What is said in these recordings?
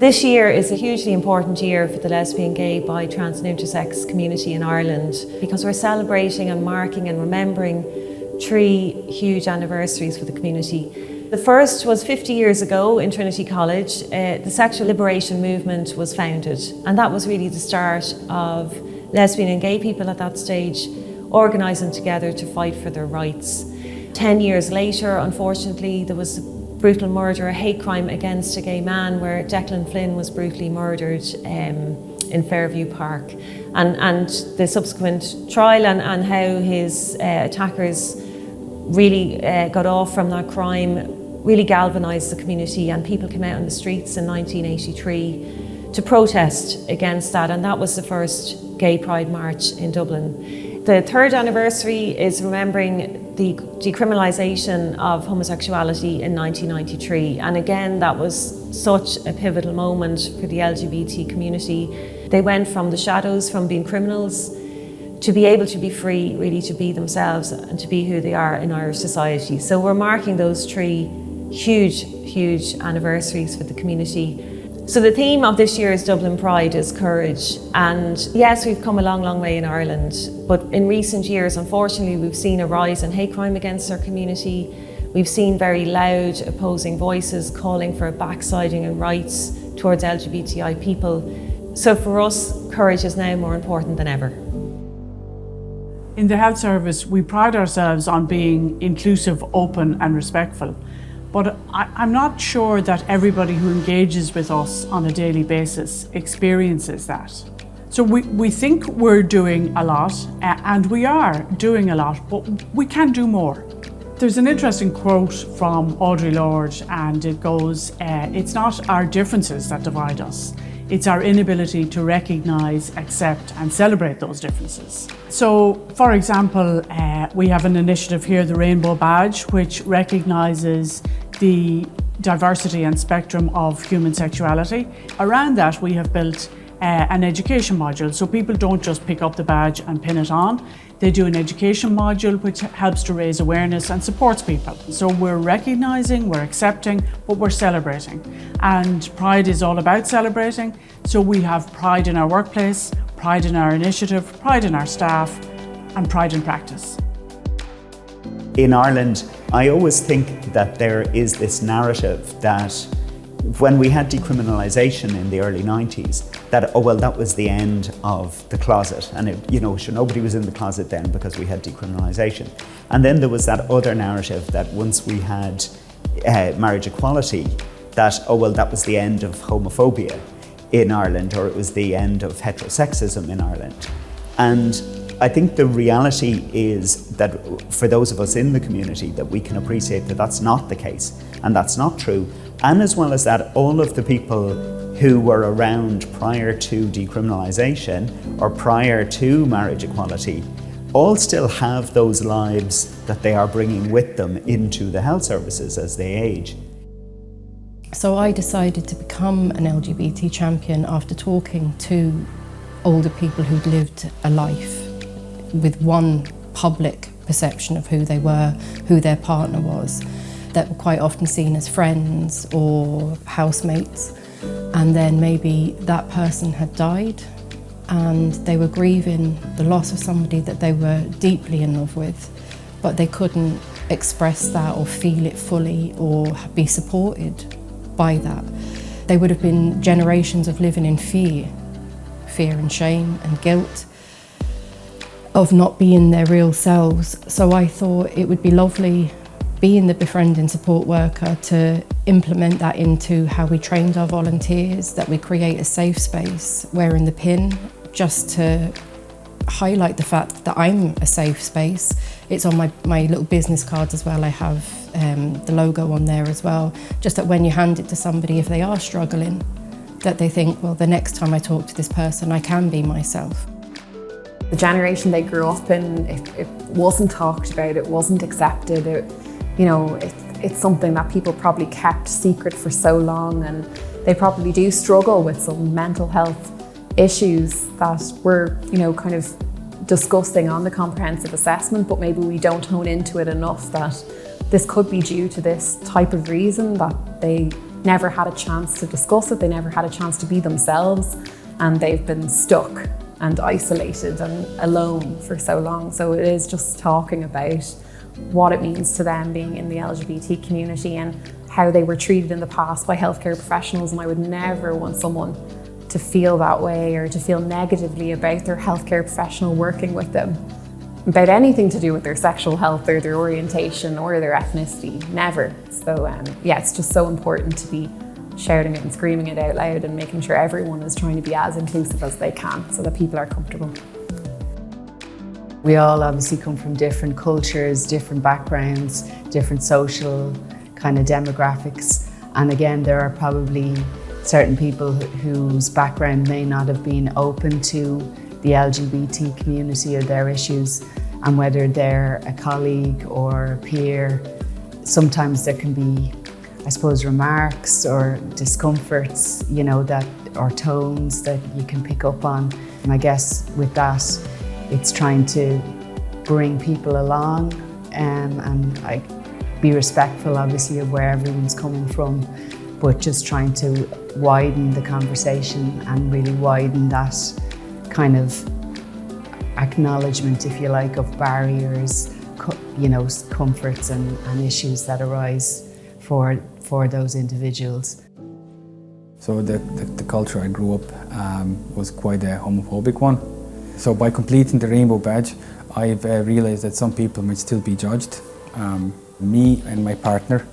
This year is a hugely important year for the lesbian, gay, bi, trans and intersex community in Ireland because we're celebrating and marking and remembering 3 huge anniversaries for the community. The first was 50 years ago in Trinity College. The sexual liberation movement was founded, and that was really the start of lesbian and gay people at that stage organising together to fight for their rights. 10 years later, unfortunately, there was brutal murder, a hate crime against a gay man where Declan Flynn was brutally murdered in Fairview Park. And the subsequent trial and how his attackers really got off from that crime really galvanised the community, and people came out on the streets in 1983 to protest against that, and that was the first Gay Pride March in Dublin. The third anniversary is remembering the decriminalisation of homosexuality in 1993, and again that was such a pivotal moment for the LGBT community. They went from the shadows, from being criminals, to be able to be free, really to be themselves and to be who they are in Irish society. So we're marking those 3 huge anniversaries for the community. So the theme of this year's Dublin Pride is courage, and yes, we've come a long way in Ireland, but in recent years, unfortunately, we've seen a rise in hate crime against our community. We've seen very loud opposing voices calling for a backsliding in rights towards LGBTI people. So for us, courage is now more important than ever. In the health service, we pride ourselves on being inclusive, open and respectful. But I'm not sure that everybody who engages with us on a daily basis experiences that. So we think we're doing a lot, and we are doing a lot, but we can do more. There's an interesting quote from Audre Lorde, and it goes, it's not our differences that divide us, it's our inability to recognise, accept and celebrate those differences. So, for example, we have an initiative here, the Rainbow Badge, which recognises the diversity and spectrum of human sexuality. Around that, we have built an education module, so people don't just pick up the badge and pin it on. They do an education module which helps to raise awareness and supports people. So we're recognising, we're accepting, but we're celebrating. And Pride is all about celebrating. So we have pride in our workplace, pride in our initiative, pride in our staff, and pride in practice. In Ireland, I always think that there is this narrative that when we had decriminalisation in the early 90s, that, oh well, that was the end of the closet. And nobody was in the closet then because we had decriminalisation. And then there was that other narrative that once we had marriage equality, that, oh well, that was the end of homophobia in Ireland, or it was the end of heterosexism in Ireland. And I think the reality is that for those of us in the community, that we can appreciate that that's not the case and that's not true. And as well as that, all of the people who were around prior to decriminalisation or prior to marriage equality all still have those lives that they are bringing with them into the health services as they age. So I decided to become an LGBT champion after talking to older people who'd lived a life with one public perception of who they were, who their partner was, that were quite often seen as friends or housemates. And then maybe that person had died and they were grieving the loss of somebody that they were deeply in love with, but they couldn't express that or feel it fully or be supported by that. They would have been generations of living in fear and shame and guilt of not being their real selves. So I thought it would be lovely, being the befriending support worker, to implement that into how we trained our volunteers, that we create a safe space wearing the pin, just to highlight the fact that I'm a safe space. It's on my little business cards as well. I have the logo on there as well, just that when you hand it to somebody, if they are struggling, that they think, well, the next time I talk to this person, I can be myself. The generation they grew up in, it wasn't talked about, it wasn't accepted. It's something that people probably kept secret for so long, and they probably do struggle with some mental health issues that we're, kind of discussing on the comprehensive assessment, but maybe we don't hone into it enough that this could be due to this type of reason, that they never had a chance to discuss it, they never had a chance to be themselves, and they've been stuck and isolated and alone for so long. So it is just talking about what it means to them being in the LGBT community and how they were treated in the past by healthcare professionals. And I would never want someone to feel that way or to feel negatively about their healthcare professional working with them about anything to do with their sexual health or their orientation or their ethnicity. Never. So yeah, it's just so important to be shouting it and screaming it out loud and making sure everyone is trying to be as inclusive as they can so that people are comfortable. We all obviously come from different cultures, different backgrounds, different social kind of demographics. And again, there are probably certain people whose background may not have been open to the LGBT community or their issues, and whether they're a colleague or a peer, sometimes there can be, I suppose, remarks or discomforts, you know, that or tones that you can pick up on. And I guess with that, it's trying to bring people along and like be respectful, obviously, of where everyone's coming from, but just trying to widen the conversation and really widen that kind of acknowledgement, if you like, of barriers, you know, comforts and issues that arise for those individuals. So the culture I grew up was quite a homophobic one. So by completing the Rainbow Badge, I've realised that some people might still be judged. Me and my partner,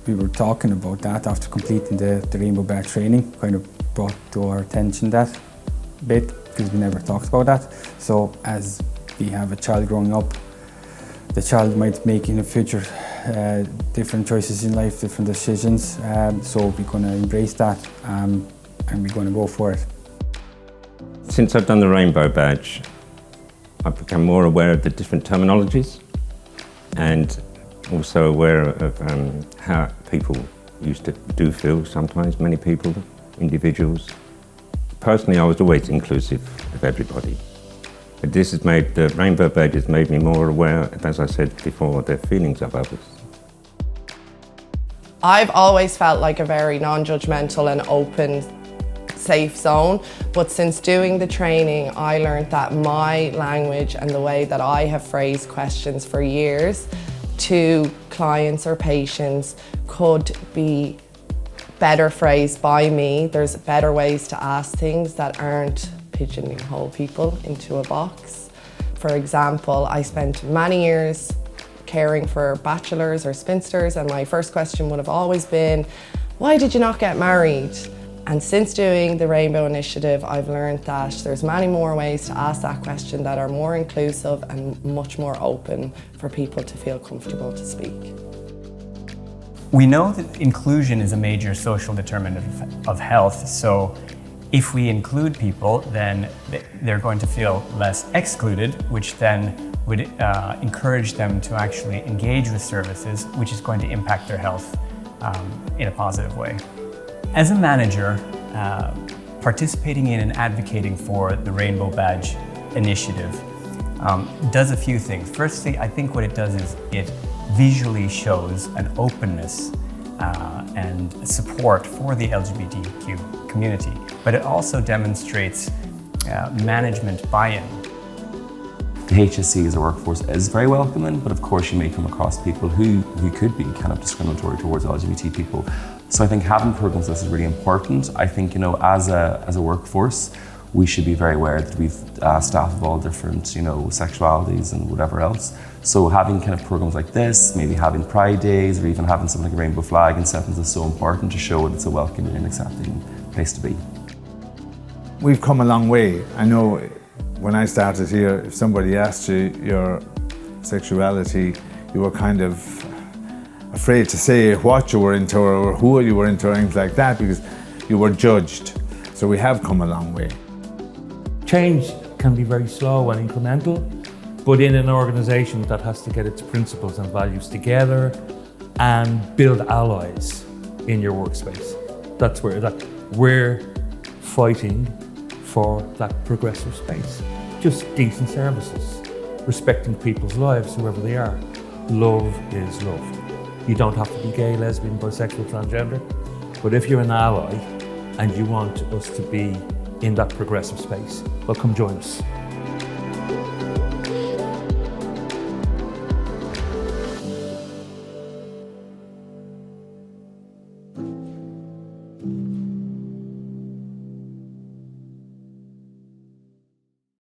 we were talking about that after completing the Rainbow Badge training, kind of brought to our attention that bit, because we never talked about that. So as we have a child growing up, the child might make in the future different choices in life, different decisions. So we're going to embrace that and we're going to go for it. Since I've done the Rainbow Badge, I've become more aware of the different terminologies and also aware of how people used to do feel sometimes, many people, individuals. Personally, I was always inclusive of everybody. But this has made, the Rainbow Badge has made me more aware, as I said before, of the feelings of others. I've always felt like a very non-judgmental and open, safe zone, but since doing the training, I learned that my language and the way that I have phrased questions for years to clients or patients could be better phrased by me. There's better ways to ask things that aren't pigeonhole people into a box. For example, I spent many years caring for bachelors or spinsters, and my first question would have always been, why did you not get married? And since doing the Rainbow Initiative, I've learned that there's many more ways to ask that question that are more inclusive and much more open for people to feel comfortable to speak. We know that inclusion is a major social determinant of health, so if we include people, then they're going to feel less excluded, which then would encourage them to actually engage with services, which is going to impact their health in a positive way. As a manager, participating in and advocating for the Rainbow Badge initiative does a few things. Firstly, I think what it does is it visually shows an openness and support for the LGBTIQ community, but it also demonstrates management buy-in. The HSE as a workforce is very welcoming, but of course you may come across people who could be kind of discriminatory towards LGBT people. So I think having programs like this is really important. I think, you know, as a workforce, we should be very aware that we've staff of all different, you know, sexualities and whatever else. So having kind of programs like this, maybe having Pride Days, or even having something like a rainbow flag and settings is so important to show that it's a welcoming and accepting place to be. We've come a long way. I know when I started here, if somebody asked you your sexuality, you were kind of afraid to say what you were into or who you were into or things like that because you were judged. So we have come a long way. Change can be very slow and incremental, but in an organisation that has to get its principles and values together and build allies in your workspace. That's where we're fighting for that progressive space. Just decent services, respecting people's lives, whoever they are. Love is love. You don't have to be gay, lesbian, bisexual, transgender. But if you're an ally and you want us to be in that progressive space, well, come join us.